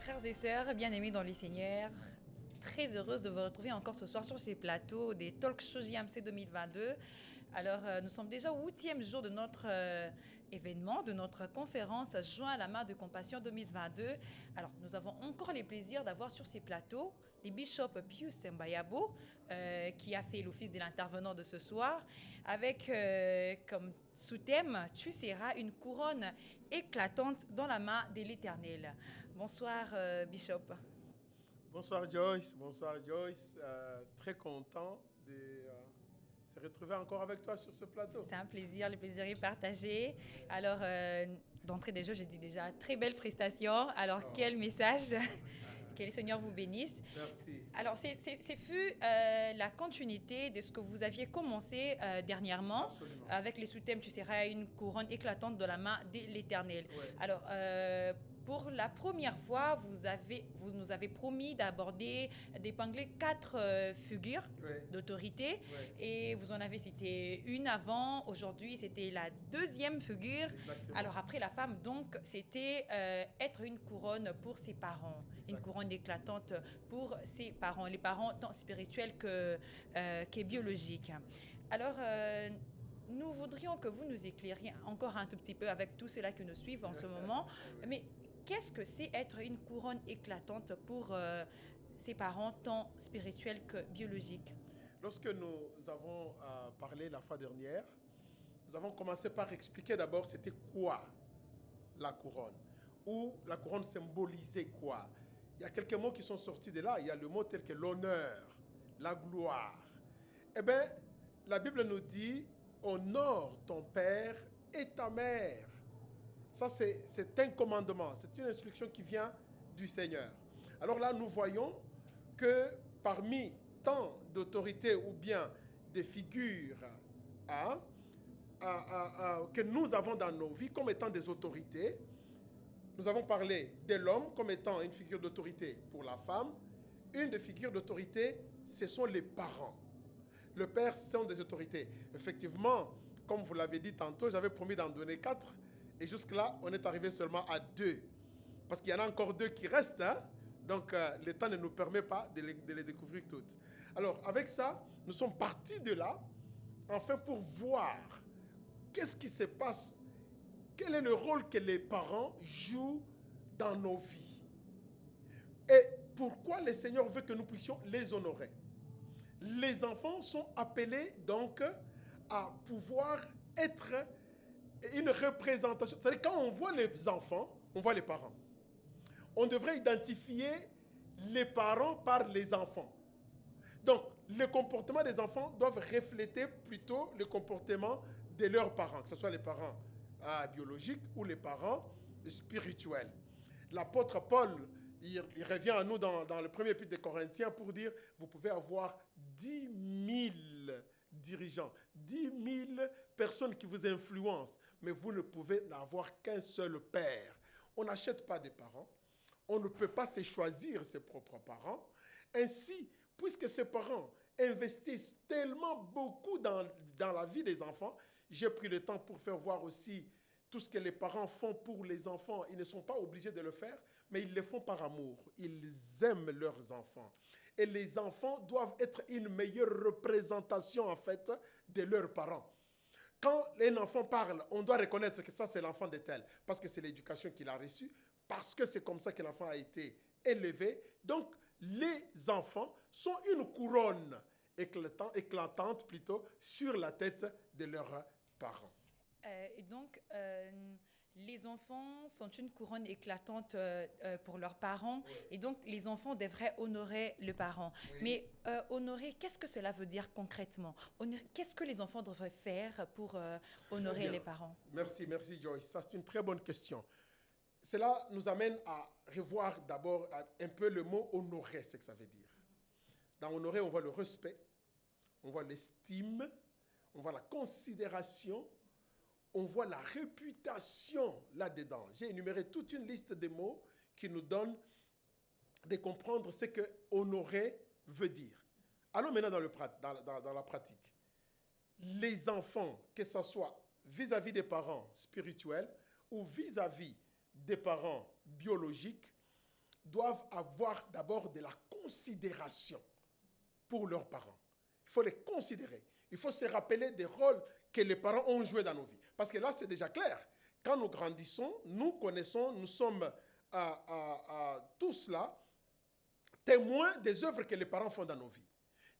Frères et sœurs, bien-aimés dans les Seigneurs, très heureuse de vous retrouver encore ce soir sur ces plateaux des Talk Show JMC 2022. Alors, nous sommes déjà au 8e jour de notre événement, de notre conférence Joint à la main de compassion 2022. Alors, nous avons encore les plaisirs d'avoir sur ces plateaux les bishops Pius Mbayabo, qui a fait l'office de l'intervenant de ce soir, avec comme sous-thème « Tu seras une couronne éclatante dans la main de l'Éternel ». Bonsoir, Bishop. Bonsoir Joyce, bonsoir Joyce. Très content de se retrouver encore avec toi sur ce plateau. C'est un plaisir, le plaisir est partagé. Alors, d'entrée des jeux, j'ai dit déjà très belle prestation. Alors, quel message. Que le Seigneur vous bénisse. Merci. Alors, c'est fut la continuité de ce que vous aviez commencé dernièrement. Absolument. Avec les sous-thèmes « Tu seras une couronne éclatante de la main de l'Éternel ». Ouais. Alors, pour la première fois, vous nous avez promis d'aborder, d'épingler 4 figures d'autorité. Et vous en avez cité une avant. Aujourd'hui, c'était la deuxième figure. Exactement. Alors, après la femme, donc, c'était être une couronne pour ses parents. Exact. Une couronne éclatante pour ses parents. Les parents tant spirituels que biologiques. Alors, nous voudrions que vous nous éclairiez encore un tout petit peu avec tout cela que nous suivent en ce moment. Mais qu'est-ce que c'est être une couronne éclatante pour ses parents, tant spirituels que biologiques? Lorsque nous avons parlé la fois dernière, nous avons commencé par expliquer d'abord c'était quoi la couronne, ou la couronne symbolisait quoi. Il y a quelques mots qui sont sortis de là. Il y a le mot tel que l'honneur, la gloire. Eh bien, la Bible nous dit « Honore ton père et ta mère ». Ça, c'est un commandement. C'est une instruction qui vient du Seigneur. Alors là, nous voyons que parmi tant d'autorités ou bien des figures que nous avons dans nos vies comme étant des autorités, nous avons parlé de l'homme comme étant une figure d'autorité pour la femme. Une des figures d'autorité, ce sont les parents. Le père, ce sont des autorités. Effectivement, comme vous l'avez dit tantôt, j'avais promis d'en donner 4. Et jusque-là, on est arrivé seulement à 2. Parce qu'il y en a encore 2 qui restent. Donc, le temps ne nous permet pas de les découvrir toutes. Alors, avec ça, nous sommes partis de là, enfin pour voir qu'est-ce qui se passe. Quel est le rôle que les parents jouent dans nos vies? Et pourquoi le Seigneur veut que nous puissions les honorer? Les enfants sont appelés donc à pouvoir être une représentation. C'est-à-dire quand on voit les enfants, on voit les parents. On devrait identifier les parents par les enfants. Donc, le comportement des enfants doivent refléter plutôt le comportement de leurs parents, que ce soit les parents biologiques ou les parents spirituels. L'apôtre Paul, il revient à nous dans le premier épître des Corinthiens pour dire, vous pouvez avoir 10 000 dirigeants, 10 000 personnes qui vous influencent, mais vous ne pouvez n'avoir qu'un seul père. On n'achète pas des parents, on ne peut pas se choisir ses propres parents. Ainsi, puisque ces parents investissent tellement beaucoup dans la vie des enfants, j'ai pris le temps pour faire voir aussi tout ce que les parents font pour les enfants. Ils ne sont pas obligés de le faire, mais ils le font par amour. Ils aiment leurs enfants. Et les enfants doivent être une meilleure représentation, en fait, de leurs parents. Quand un enfant parle, on doit reconnaître que ça, c'est l'enfant de tel, parce que c'est l'éducation qu'il a reçue, parce que c'est comme ça que l'enfant a été élevé. Donc, les enfants sont une couronne éclatante plutôt sur la tête de leurs parents. Et donc, les enfants sont une couronne éclatante pour leurs parents. Oui. Et donc, les enfants devraient honorer le parent. Oui. Mais honorer, qu'est-ce que cela veut dire concrètement? Qu'est-ce que les enfants devraient faire pour honorer les parents? Merci Joyce. Ça, c'est une très bonne question. Cela nous amène à revoir d'abord un peu le mot honorer, ce que ça veut dire. Dans honorer, on voit le respect, on voit l'estime, on voit la considération, on voit la réputation là-dedans. J'ai énuméré toute une liste de mots qui nous donnent de comprendre ce que honorer veut dire. Allons maintenant dans la pratique. Les enfants, que ce soit vis-à-vis des parents spirituels ou vis-à-vis des parents biologiques, doivent avoir d'abord de la considération pour leurs parents. Il faut les considérer. Il faut se rappeler des rôles que les parents ont joués dans nos vies. Parce que là, c'est déjà clair. Quand nous grandissons, nous connaissons, nous sommes tous là témoins des œuvres que les parents font dans nos vies.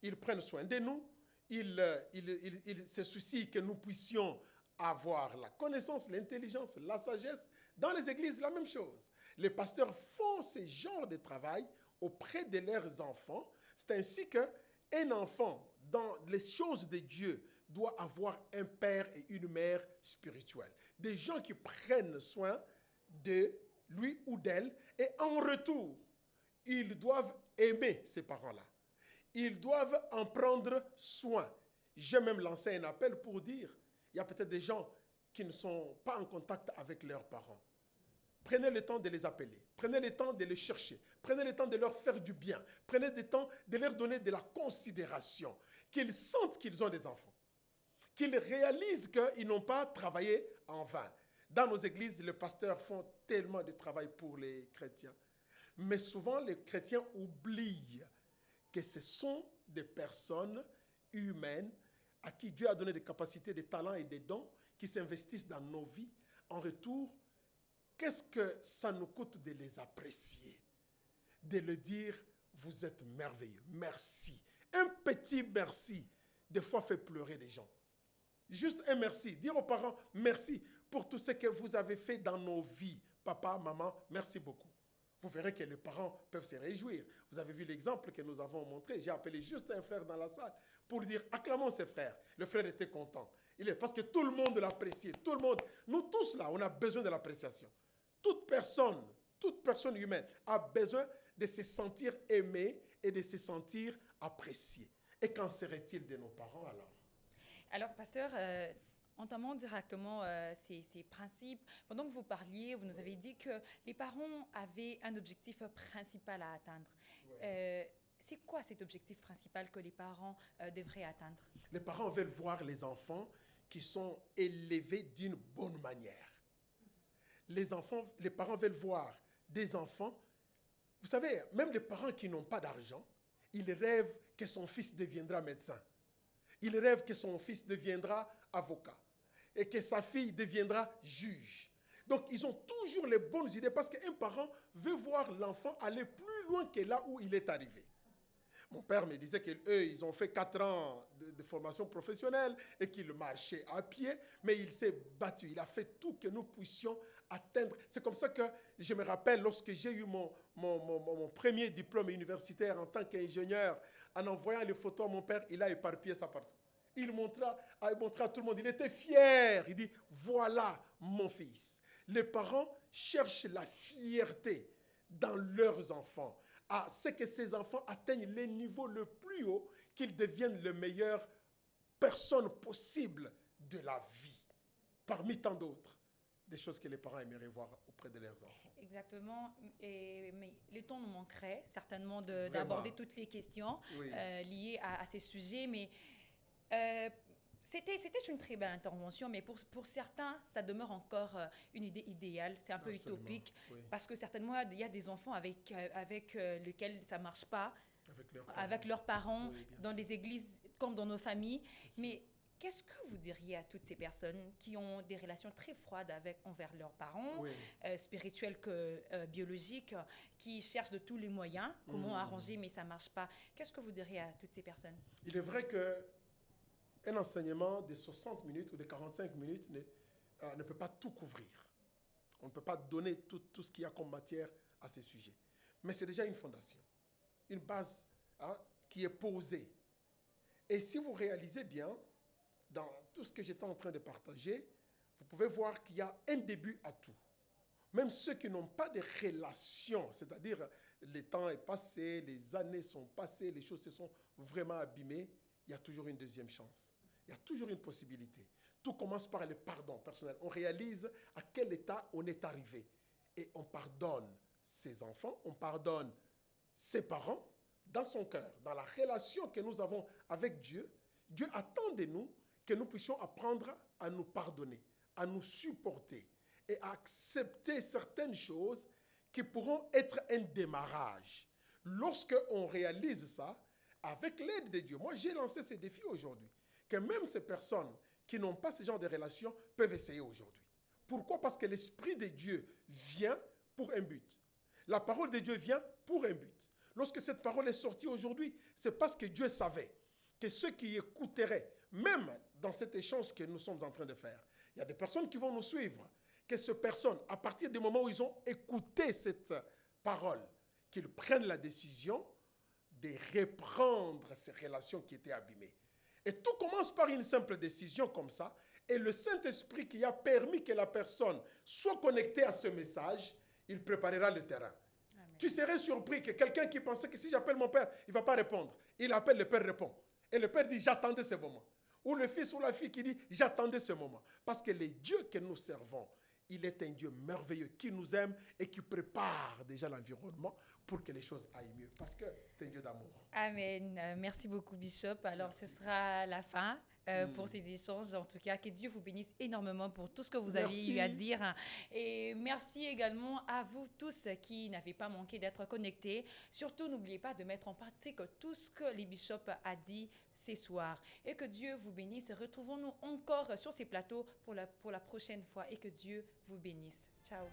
Ils prennent soin de nous. Ils se soucient que nous puissions avoir la connaissance, l'intelligence, la sagesse. Dans les églises, la même chose. Les pasteurs font ce genre de travail auprès de leurs enfants. C'est ainsi qu'un enfant, dans les choses de Dieu, doit avoir un père et une mère spirituels. Des gens qui prennent soin de lui ou d'elle. Et en retour, ils doivent aimer ces parents-là. Ils doivent en prendre soin. J'ai même lancé un appel pour dire, il y a peut-être des gens qui ne sont pas en contact avec leurs parents. Prenez le temps de les appeler. Prenez le temps de les chercher. Prenez le temps de leur faire du bien. Prenez le temps de leur donner de la considération. Qu'ils sentent qu'ils ont des enfants. Qu'ils réalisent qu'ils n'ont pas travaillé en vain. Dans nos églises, les pasteurs font tellement de travail pour les chrétiens. Mais souvent, les chrétiens oublient que ce sont des personnes humaines à qui Dieu a donné des capacités, des talents et des dons qui s'investissent dans nos vies. En retour, qu'est-ce que ça nous coûte de les apprécier? De leur dire, vous êtes merveilleux, merci. Un petit merci, des fois, fait pleurer des gens. Juste un merci. Dire aux parents, merci pour tout ce que vous avez fait dans nos vies. Papa, maman, merci beaucoup. Vous verrez que les parents peuvent se réjouir. Vous avez vu l'exemple que nous avons montré. J'ai appelé juste un frère dans la salle pour lui dire, acclamons ses frères. Le frère était content. Parce que tout le monde l'appréciait. Tout le monde. Nous tous là, on a besoin de l'appréciation. Toute personne humaine a besoin de se sentir aimée et de se sentir appréciée. Et qu'en serait-il de nos parents alors? Alors, pasteur, entamons directement ces principes. Pendant que vous parliez, vous nous avez dit que les parents avaient un objectif principal à atteindre. Ouais. C'est quoi cet objectif principal que les parents devraient atteindre? Les parents veulent voir les enfants qui sont élevés d'une bonne manière. Les parents veulent voir des enfants. Vous savez, même les parents qui n'ont pas d'argent, ils rêvent que son fils deviendra médecin. Il rêve que son fils deviendra avocat et que sa fille deviendra juge. Donc, ils ont toujours les bonnes idées parce qu'un parent veut voir l'enfant aller plus loin que là où il est arrivé. Mon père me disait qu'eux, ils ont fait 4 ans de formation professionnelle et qu'il marchait à pied, mais il s'est battu. Il a fait tout que nous puissions atteindre. C'est comme ça que je me rappelle lorsque j'ai eu mon premier diplôme universitaire en tant qu'ingénieur, en envoyant les photos à mon père, il a éparpillé ça partout. Il montra à tout le monde. Il était fier. Il dit, voilà mon fils. Les parents cherchent la fierté dans leurs enfants, à ce que ces enfants atteignent le niveau le plus haut, qu'ils deviennent les meilleures personnes possibles de la vie, parmi tant d'autres, des choses que les parents aimeraient voir auprès de leurs enfants. Exactement, mais le temps nous manquerait certainement d'aborder toutes les questions liées à ces sujets, mais c'était une très belle intervention, mais pour certains, ça demeure encore une idée idéale, c'est un peu utopique, parce que certainement, il y a des enfants avec lesquels ça ne marche pas, avec leurs parents dans les églises comme dans nos familles, mais qu'est-ce que vous diriez à toutes ces personnes qui ont des relations très froides envers leurs parents, spirituels que biologiques, qui cherchent de tous les moyens comment arranger, mais ça ne marche pas? Qu'est-ce que vous diriez à toutes ces personnes? Il est vrai qu'un enseignement de 60 minutes ou de 45 minutes ne peut pas tout couvrir. On ne peut pas donner tout ce qu'il y a comme matière à ces sujets. Mais c'est déjà une fondation, une base qui est posée. Et si vous réalisez bien, dans tout ce que j'étais en train de partager, vous pouvez voir qu'il y a un début à tout. Même ceux qui n'ont pas de relations, c'est-à-dire le temps est passé, les années sont passées, les choses se sont vraiment abîmées, il y a toujours une deuxième chance. Il y a toujours une possibilité. Tout commence par le pardon personnel. On réalise à quel état on est arrivé. Et on pardonne ses enfants, on pardonne ses parents dans son cœur, dans la relation que nous avons avec Dieu. Dieu attend de nous que nous puissions apprendre à nous pardonner, à nous supporter et à accepter certaines choses qui pourront être un démarrage. Lorsque on réalise ça, avec l'aide de Dieu, moi j'ai lancé ce défi aujourd'hui, que même ces personnes qui n'ont pas ce genre de relations peuvent essayer aujourd'hui. Pourquoi? Parce que l'Esprit de Dieu vient pour un but. La parole de Dieu vient pour un but. Lorsque cette parole est sortie aujourd'hui, c'est parce que Dieu savait que ceux qui écouteraient, même dans cet échange que nous sommes en train de faire, il y a des personnes qui vont nous suivre, que ces personnes, à partir du moment où ils ont écouté cette parole, qu'ils prennent la décision de reprendre ces relations qui étaient abîmées. Et tout commence par une simple décision comme ça, et le Saint-Esprit qui a permis que la personne soit connectée à ce message, il préparera le terrain. Amen. Tu serais surpris que quelqu'un qui pensait que si j'appelle mon père, il ne va pas répondre. Il appelle, le père répond. Et le père dit, j'attendais ce moment. Ou le fils ou la fille qui dit, j'attendais ce moment. Parce que le Dieu que nous servons, il est un Dieu merveilleux qui nous aime et qui prépare déjà l'environnement pour que les choses aillent mieux. Parce que c'est un Dieu d'amour. Amen. Merci beaucoup, Bishop. Alors, ce sera la fin pour ces échanges. En tout cas, que Dieu vous bénisse énormément pour tout ce que vous avez eu à dire. Et merci également à vous tous qui n'avez pas manqué d'être connectés. Surtout, n'oubliez pas de mettre en pratique tout ce que les bishops a dit ce soir. Et que Dieu vous bénisse. Retrouvons-nous encore sur ces plateaux pour la prochaine fois. Et que Dieu vous bénisse. Ciao.